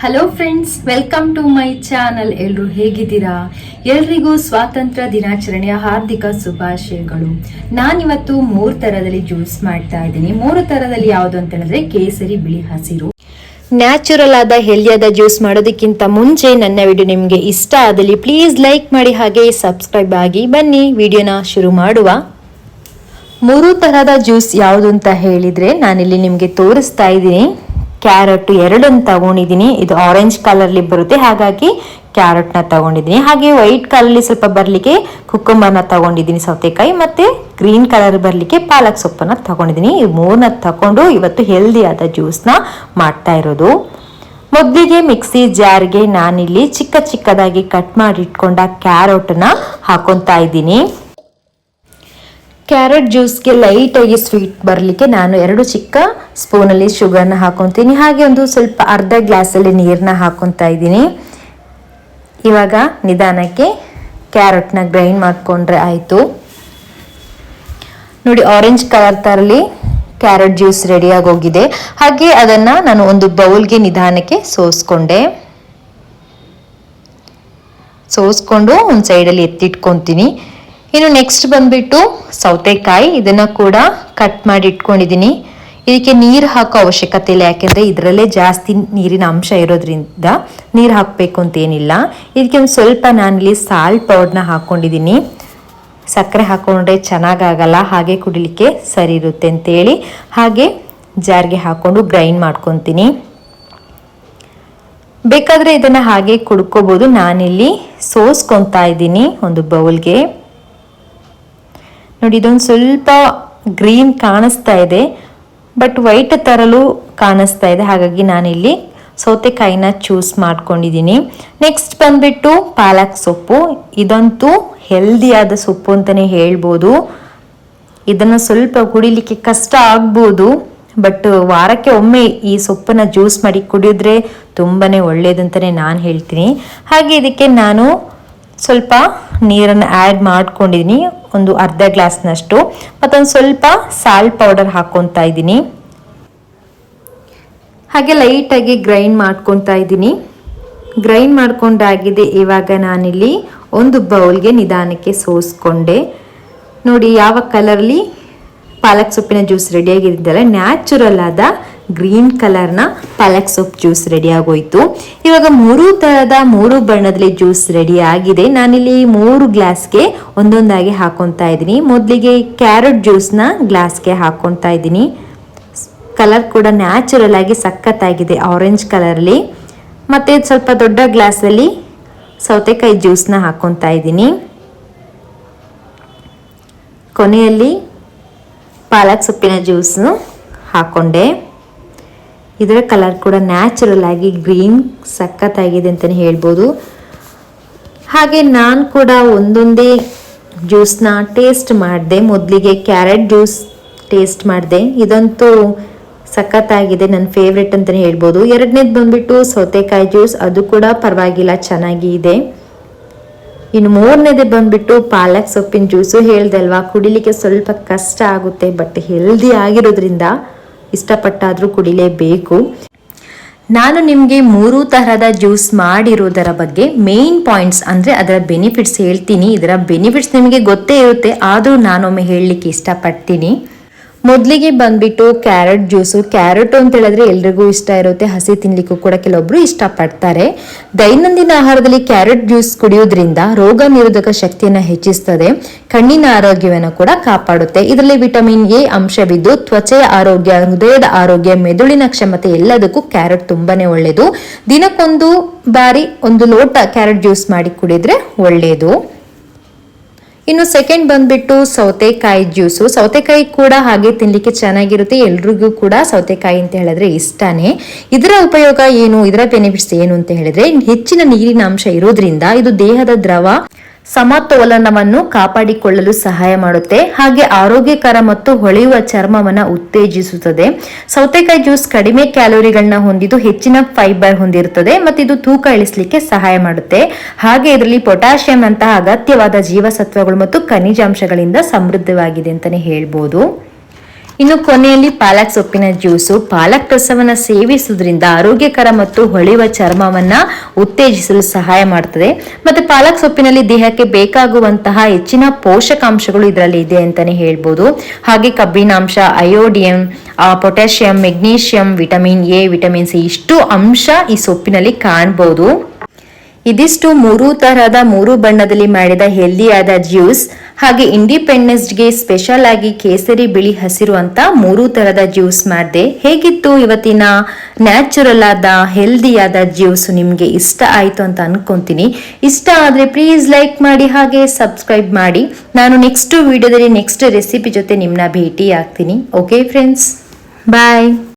Hello friends, welcome to my channel. ಎಲ್ಲರೂ ಹೇಗಿದ್ದೀರಾ? ಎಲ್ರಿಗೂ ಸ್ವಾತಂತ್ರ್ಯ ದಿನಾಚರಣೆಯ ಹಾರ್ದಿಕ ಶುಭಾಶಯಗಳು. ನಾನಿವತ್ತು 3 ತರದಲ್ಲಿ ಜ್ಯೂಸ್ ಮಾಡ್ತಾ ಇದ್ದೀನಿ. 3 ತರದಲ್ಲಿ ಯಾವುದು ಅಂತ ಹೇಳಿದ್ರೆ ಕೇಸರಿ, ಬಿಳಿ, ಹಸಿರು. ನ್ಯಾಚುರಲ್ ಆದ ಹೆಲ್ದಿಯಾದ ಜ್ಯೂಸ್ ಮಾಡೋದಕ್ಕಿಂತ ಮುಂಚೆ ನನ್ನ ವಿಡಿಯೋ ನಿಮಗೆ ಇಷ್ಟ ಆದಲ್ಲಿ ಪ್ಲೀಸ್ ಲೈಕ್ ಮಾಡಿ, ಹಾಗೆ ಸಬ್ಸ್ಕ್ರೈಬ್ ಆಗಿ. ಬನ್ನಿ ವಿಡಿಯೋನ ಶುರು ಮಾಡುವ. 3 ತರಹದ ಜ್ಯೂಸ್ ಯಾವುದು ಅಂತ ಹೇಳಿದ್ರೆ ನಾನಿಲ್ಲಿ ನಿಮಗೆ ತೋರಿಸ್ತಾ ಇದ್ದೀನಿ. ಕ್ಯಾರೆಟ್ 2 ತಗೊಂಡಿದ್ದೀನಿ. ಇದು ಆರೆಂಜ್ ಕಲರ್ಲಿ ಬರುತ್ತೆ, ಹಾಗಾಗಿ ಕ್ಯಾರೆಟ್ನ ತಗೊಂಡಿದ್ದೀನಿ. ಹಾಗೆ ವೈಟ್ ಕಲರ್ಲಿ ಸ್ವಲ್ಪ ಬರ್ಲಿಕ್ಕೆ ಕುಕ್ಕುಂಬರ್ನ ತಗೊಂಡಿದ್ದೀನಿ, ಸೌತೆಕಾಯಿ, ಮತ್ತೆ ಗ್ರೀನ್ ಕಲರ್ ಬರ್ಲಿಕ್ಕೆ ಪಾಲಕ್ ಸೊಪ್ಪನ್ನ ತಗೊಂಡಿದ್ದೀನಿ. ಈ 3ನ ತಗೊಂಡು ಇವತ್ತು ಹೆಲ್ದಿ ಆದ ಜ್ಯೂಸ್ನ ಮಾಡ್ತಾ ಇರೋದು. ಮೊದಲಿಗೆ ಮಿಕ್ಸಿ ಜಾರ್ಗೆ ನಾನಿಲ್ಲಿ ಚಿಕ್ಕ ಚಿಕ್ಕದಾಗಿ ಕಟ್ ಮಾಡಿ ಇಟ್ಕೊಂಡ ಕ್ಯಾರೆಟ್ನ ಹಾಕೊತಾ ಇದ್ದೀನಿ. ಕ್ಯಾರೆಟ್ ಜ್ಯೂಸ್ಗೆ ಲೈಟಾಗಿ ಸ್ವೀಟ್ ಬರಲಿಕ್ಕೆ ನಾನು 2 ಚಿಕ್ಕ ಸ್ಪೂನಲ್ಲಿ ಶುಗರ್ನ ಹಾಕೊತೀನಿ. ಹಾಗೆ ಒಂದು ಸ್ವಲ್ಪ ಅರ್ಧ ಗ್ಲಾಸಲ್ಲಿ ನೀರನ್ನ ಹಾಕೊತಾ ಇದ್ದೀನಿ. ಇವಾಗ ನಿಧಾನಕ್ಕೆ ಕ್ಯಾರೆಟ್ನ ಗ್ರೈಂಡ್ ಮಾಡಿಕೊಂಡ್ರೆ ಆಯಿತು. ನೋಡಿ, ಆರೆಂಜ್ ಕಲರ್ ತರಲಿ ಕ್ಯಾರೆಟ್ ಜ್ಯೂಸ್ ರೆಡಿಯಾಗಿ ಹೋಗಿದೆ. ಹಾಗೆ ಅದನ್ನು ನಾನು ಒಂದು ಬೌಲ್ಗೆ ನಿಧಾನಕ್ಕೆ ಸೋಸ್ಕೊಂಡು ಒಂದು ಸೈಡಲ್ಲಿ ಎತ್ತಿಟ್ಕೊತೀನಿ. ಇನ್ನು ನೆಕ್ಸ್ಟ್ ಬಂದ್ಬಿಟ್ಟು ಸೌತೆಕಾಯಿ, ಇದನ್ನ ಕೂಡ ಕಟ್ ಮಾಡಿ ಇಟ್ಕೊಂಡಿದ್ದೀನಿ. ಇದಕ್ಕೆ ನೀರು ಹಾಕೋ ಅವಶ್ಯಕತೆ ಇಲ್ಲ, ಯಾಕೆಂದರೆ ಇದರಲ್ಲೇ ಜಾಸ್ತಿ ನೀರಿನ ಅಂಶ ಇರೋದ್ರಿಂದ ನೀರು ಹಾಕಬೇಕು ಅಂತ ಏನಿಲ್ಲ. ಇದಕ್ಕೆ ಒಂದು ಸ್ವಲ್ಪ ನಾನಿಲ್ಲಿ ಸಾಲ್ಟ್ ಪೌಡರ್ನ ಹಾಕ್ಕೊಂಡಿದ್ದೀನಿ. ಸಕ್ಕರೆ ಹಾಕ್ಕೊಂಡ್ರೆ ಚೆನ್ನಾಗಾಗಲ್ಲ, ಹಾಗೆ ಕುಡಿಲಿಕ್ಕೆ ಸರಿ ಇರುತ್ತೆ ಅಂತೇಳಿ ಹಾಗೆ ಜಾರ್ಗೆ ಹಾಕ್ಕೊಂಡು ಗ್ರೈಂಡ್ ಮಾಡ್ಕೊತೀನಿ. ಬೇಕಾದರೆ ಇದನ್ನು ಹಾಗೆ ಕುಡ್ಕೋಬೋದು. ನಾನಿಲ್ಲಿ ಸೋಸ್ಕೊತಾ ಇದ್ದೀನಿ ಒಂದು ಬೌಲ್ಗೆ. ನೋಡಿ, ಇದೊಂದು ಸ್ವಲ್ಪ ಗ್ರೀನ್ ಕಾಣಿಸ್ತಾ ಇದೆ, ಬಟ್ ವೈಟ್ ತರಲು ಕಾಣಿಸ್ತಾ ಇದೆ, ಹಾಗಾಗಿ ನಾನಿಲ್ಲಿ ಸೌತೆಕಾಯಿನ ಚೂಸ್ ಮಾಡ್ಕೊಂಡಿದ್ದೀನಿ. ನೆಕ್ಸ್ಟ್ ಬಂದ್ಬಿಟ್ಟು ಪಾಲಕ್ ಸೊಪ್ಪು. ಇದಂತೂ ಹೆಲ್ದಿಯಾದ ಸೊಪ್ಪು ಅಂತಲೇ ಹೇಳ್ಬೋದು. ಇದನ್ನು ಸ್ವಲ್ಪ ಕುಡಿಲಿಕ್ಕೆ ಕಷ್ಟ ಆಗ್ಬೋದು, ಬಟ್ ವಾರಕ್ಕೆ ಒಮ್ಮೆ ಈ ಸೊಪ್ಪನ್ನ ಜ್ಯೂಸ್ ಮಾಡಿ ಕುಡಿದ್ರೆ ತುಂಬಾ ಒಳ್ಳೆಯದು ಅಂತಲೇ ನಾನು ಹೇಳ್ತೀನಿ. ಹಾಗೆ ಇದಕ್ಕೆ ನಾನು ಸ್ವಲ್ಪ ನೀರನ್ನು ಆ್ಯಡ್ ಮಾಡ್ಕೊಂಡಿದ್ದೀನಿ, ಒಂದು ಅರ್ಧ ಗ್ಲಾಸ್ನಷ್ಟು. ಮತ್ತೊಂದು ಸ್ವಲ್ಪ ಸಾಲ್ಟ್ ಪೌಡರ್ ಹಾಕ್ಕೊತಾ ಇದ್ದೀನಿ. ಹಾಗೆ ಲೈಟಾಗಿ ಗ್ರೈಂಡ್ ಮಾಡ್ಕೊತಾ ಇದ್ದೀನಿ. ಗ್ರೈಂಡ್ ಮಾಡ್ಕೊಂಡಾಗಿದೆ. ಇವಾಗ ನಾನಿಲ್ಲಿ ಒಂದು ಬೌಲ್ಗೆ ನಿಧಾನಕ್ಕೆ ಸೋಸ್ಕೊಂಡೆ. ನೋಡಿ, ಯಾವ ಕಲರ್ಲಿ ಪಾಲಕ್ ಸೊಪ್ಪಿನ ಜ್ಯೂಸ್ ರೆಡಿಯಾಗಿದ್ದಲ್ಲ, ನ್ಯಾಚುರಲ್ ಆದ ಗ್ರೀನ್ ಕಲರ್ನ ಪಾಲಕ್ ಸೊಪ್ಪು ಜ್ಯೂಸ್ ರೆಡಿ ಆಗೋಯ್ತು. ಇವಾಗ 3 ತರಹದ 3 ಬಣ್ಣದಲ್ಲಿ ಜ್ಯೂಸ್ ರೆಡಿ ಆಗಿದೆ. ನಾನಿಲ್ಲಿ 3 ಗ್ಲಾಸ್ಗೆ ಒಂದೊಂದಾಗಿ ಹಾಕೊತಾ ಇದ್ದೀನಿ. ಮೊದಲಿಗೆ ಕ್ಯಾರೆಟ್ ಜ್ಯೂಸ್ನ ಗ್ಲಾಸ್ಗೆ ಹಾಕೊತಾ ಇದ್ದೀನಿ. ಕಲರ್ ಕೂಡ ನ್ಯಾಚುರಲ್ ಆಗಿ ಸಖತ್ತಾಗಿದೆ, ಆರೆಂಜ್ ಕಲರ್ಲಿ. ಮತ್ತೆ ಸ್ವಲ್ಪ ದೊಡ್ಡ ಗ್ಲಾಸಲ್ಲಿ ಸೌತೆಕಾಯಿ ಜ್ಯೂಸ್ನ ಹಾಕೊತಾ ಇದ್ದೀನಿ. ಕೊನೆಯಲ್ಲಿ ಪಾಲಕ್ ಸೊಪ್ಪಿನ ಜ್ಯೂಸ್ನು ಹಾಕೊಂಡೆ. ಇದರ ಕಲರ್ ಕೂಡ ನ್ಯಾಚುರಲ್ ಆಗಿ ಗ್ರೀನ್ ಸಖತ್ತಾಗಿದೆ ಅಂತಲೇ ಹೇಳ್ಬೋದು. ಹಾಗೆ ನಾನು ಕೂಡ ಒಂದೊಂದೇ ಜ್ಯೂಸ್ನ ಟೇಸ್ಟ್ ಮಾಡಿದೆ. ಮೊದಲಿಗೆ ಕ್ಯಾರೆಟ್ ಜ್ಯೂಸ್ ಟೇಸ್ಟ್ ಮಾಡಿದೆ, ಇದಂತೂ ಸಖತ್ತಾಗಿದೆ, ನನ್ನ ಫೇವ್ರೆಟ್ ಅಂತಲೇ ಹೇಳ್ಬೋದು. ಎರಡನೇದು ಬಂದ್ಬಿಟ್ಟು ಸೌತೆಕಾಯಿ ಜ್ಯೂಸ್, ಅದು ಕೂಡ ಪರವಾಗಿಲ್ಲ, ಚೆನ್ನಾಗಿ ಇದೆ. ಇನ್ನು 3ನೇದೇ ಬಂದ್ಬಿಟ್ಟು ಪಾಲಕ್ ಸೊಪ್ಪಿನ ಜ್ಯೂಸು. ಹೇಳ್ದೆ ಅಲ್ವಾ, ಕುಡಿಲಿಕ್ಕೆ ಸ್ವಲ್ಪ ಕಷ್ಟ ಆಗುತ್ತೆ, ಬಟ್ ಹೆಲ್ದಿ ಆಗಿರೋದ್ರಿಂದ ಇಷ್ಟಪಟ್ಟಾದರೂ ಕುಡಿಲೇಬೇಕು. ನಾನು ನಿಮಗೆ 3 ತರಹದ ಜ್ಯೂಸ್ ಮಾಡಿರೋದರ ಬಗ್ಗೆ ಮೇನ್ ಪಾಯಿಂಟ್ಸ್ ಅಂದರೆ ಅದರ ಬೆನಿಫಿಟ್ಸ್ ಹೇಳ್ತೀನಿ. ಇದರ ಬೆನಿಫಿಟ್ಸ್ ನಿಮಗೆ ಗೊತ್ತೇ ಇರುತ್ತೆ, ಆದರೂ ನಾನೊಮ್ಮೆ ಹೇಳಲಿಕ್ಕೆ ಇಷ್ಟಪಡ್ತೀನಿ. ಮೊದಲಿಗೆ ಬಂದ್ಬಿಟ್ಟು ಕ್ಯಾರೆಟ್ ಜ್ಯೂಸು. ಕ್ಯಾರೆಟ್ ಅಂತ ಹೇಳಿದ್ರೆ ಎಲ್ರಿಗೂ ಇಷ್ಟ ಇರುತ್ತೆ, ಹಸಿ ತಿನ್ಲಿಕ್ಕೂ ಕೂಡ ಕೆಲವೊಬ್ರು ಇಷ್ಟಪಡ್ತಾರೆ. ದೈನಂದಿನ ಆಹಾರದಲ್ಲಿ ಕ್ಯಾರೆಟ್ ಜ್ಯೂಸ್ ಕುಡಿಯೋದ್ರಿಂದ ರೋಗ ನಿರೋಧಕ ಶಕ್ತಿಯನ್ನು ಹೆಚ್ಚಿಸ್ತದೆ, ಕಣ್ಣಿನ ಆರೋಗ್ಯವನ್ನು ಕೂಡ ಕಾಪಾಡುತ್ತೆ. ಇದರಲ್ಲಿ ವಿಟಮಿನ್ ಎ ಅಂಶವಿದ್ದು ತ್ವಚೆಯ ಆರೋಗ್ಯ, ಹೃದಯದ ಆರೋಗ್ಯ, ಮೆದುಳಿನ ಕ್ಷಮತೆ ಎಲ್ಲದಕ್ಕೂ ಕ್ಯಾರೆಟ್ ತುಂಬಾನೇ ಒಳ್ಳೆಯದು. ದಿನಕ್ಕೊಂದು ಬಾರಿ 1 ಲೋಟ ಕ್ಯಾರೆಟ್ ಜ್ಯೂಸ್ ಮಾಡಿ ಕುಡಿದ್ರೆ ಒಳ್ಳೆಯದು. ಇನ್ನು ಸೆಕೆಂಡ್ ಬಂದ್ಬಿಟ್ಟು ಸೌತೆಕಾಯಿ ಜ್ಯೂಸು. ಸೌತೆಕಾಯಿ ಕೂಡ ಹಾಗೆ ತಿನ್ಲಿಕ್ಕೆ ಚೆನ್ನಾಗಿರುತ್ತೆ, ಎಲ್ರಿಗೂ ಕೂಡ ಸೌತೆಕಾಯಿ ಅಂತ ಹೇಳಿದ್ರೆ ಇಷ್ಟನೇ. ಇದರ ಉಪಯೋಗ ಏನು, ಇದರ ಬೆನಿಫಿಟ್ಸ್ ಏನು ಅಂತ ಹೇಳಿದ್ರೆ, ಹೆಚ್ಚಿನ ನೀರಿನ ಅಂಶ ಇರೋದ್ರಿಂದ ಇದು ದೇಹದ ದ್ರವ ಸಮತೋಲನವನ್ನು ಕಾಪಾಡಿಕೊಳ್ಳಲು ಸಹಾಯ ಮಾಡುತ್ತೆ. ಹಾಗೆ ಆರೋಗ್ಯಕರ ಮತ್ತು ಹೊಳೆಯುವ ಚರ್ಮವನ್ನು ಉತ್ತೇಜಿಸುತ್ತದೆ. ಸೌತೆಕಾಯಿ ಜ್ಯೂಸ್ ಕಡಿಮೆ ಕ್ಯಾಲೋರಿಗಳನ್ನ ಹೊಂದಿದ್ದು ಹೆಚ್ಚಿನ ಫೈಬರ್ ಹೊಂದಿರುತ್ತದೆ ಮತ್ತು ಇದು ತೂಕ ಇಳಿಸಲಿಕ್ಕೆ ಸಹಾಯ ಮಾಡುತ್ತೆ. ಹಾಗೆ ಇದರಲ್ಲಿ ಪೊಟ್ಯಾಷಿಯಂ ಅಂತಹ ಅಗತ್ಯವಾದ ಜೀವಸತ್ವಗಳು ಮತ್ತು ಖನಿಜಾಂಶಗಳಿಂದ ಸಮೃದ್ಧವಾಗಿದೆ ಅಂತಾನೆ ಹೇಳ್ಬೋದು. ಇನ್ನು ಕೊನೆಯಲ್ಲಿ ಪಾಲಕ್ ಸೊಪ್ಪಿನ ಜ್ಯೂಸು. ಪಾಲಕ್ ರಸವನ್ನ ಸೇವಿಸುವುದರಿಂದ ಆರೋಗ್ಯಕರ ಮತ್ತು ಹೊಳೆಯುವ ಚರ್ಮವನ್ನ ಉತ್ತೇಜಿಸಲು ಸಹಾಯ ಮಾಡ್ತದೆ. ಮತ್ತೆ ಪಾಲಕ್ ಸೊಪ್ಪಿನಲ್ಲಿ ದೇಹಕ್ಕೆ ಬೇಕಾಗುವಂತಹ ಹೆಚ್ಚಿನ ಪೋಷಕಾಂಶಗಳು ಇದರಲ್ಲಿ ಇದೆ ಅಂತಾನೆ ಹೇಳ್ಬೋದು. ಹಾಗೆ ಕಬ್ಬಿನಾಂಶ, ಅಯೋಡಿಯಂ, potassium, magnesium, vitamin A, vitamin C ಇಷ್ಟು ಅಂಶ ಈ ಸೊಪ್ಪಿನಲ್ಲಿ ಕಾಣಬಹುದು. ಇದಿಷ್ಟು 3 ತರಹದ 3 ಬಣ್ಣದಲ್ಲಿ ಮಾಡಿದ ಹೆಲ್ದಿಯಾದ ಜ್ಯೂಸ್. ಹಾಗೆ ಇಂಡಿಪೆಂಡೆನ್ಸ್ ಗೆ ಸ್ಪೆಷಲ್ ಆಗಿ ಕೇಸರಿ, ಬಿಳಿ, ಹಸಿರು ಅಂತ 3 ತರಹದ ಜ್ಯೂಸ್ ಮಾಡಿದೆ. ಹೇಗಿತ್ತು ಇವತ್ತಿನ ನ್ಯಾಚುರಲ್ ಆದ ಹೆಲ್ದಿಯಾದ ಜ್ಯೂಸ್? ನಿಮ್ಗೆ ಇಷ್ಟ ಆಯ್ತು ಅಂತ ಅನ್ಕೊಂತೀನಿ. ಇಷ್ಟ ಆದ್ರೆ ಪ್ಲೀಸ್ ಲೈಕ್ ಮಾಡಿ, ಹಾಗೆ ಸಬ್ಸ್ಕ್ರೈಬ್ ಮಾಡಿ. ನಾನು ನೆಕ್ಸ್ಟ್ ವಿಡಿಯೋದಲ್ಲಿ ನೆಕ್ಸ್ಟ್ ರೆಸಿಪಿ ಜೊತೆ ನಿಮ್ಮನ್ನ ಭೇಟಿ ಆಗ್ತೀನಿ. ಓಕೆ ಫ್ರೆಂಡ್ಸ್, ಬಾಯ್.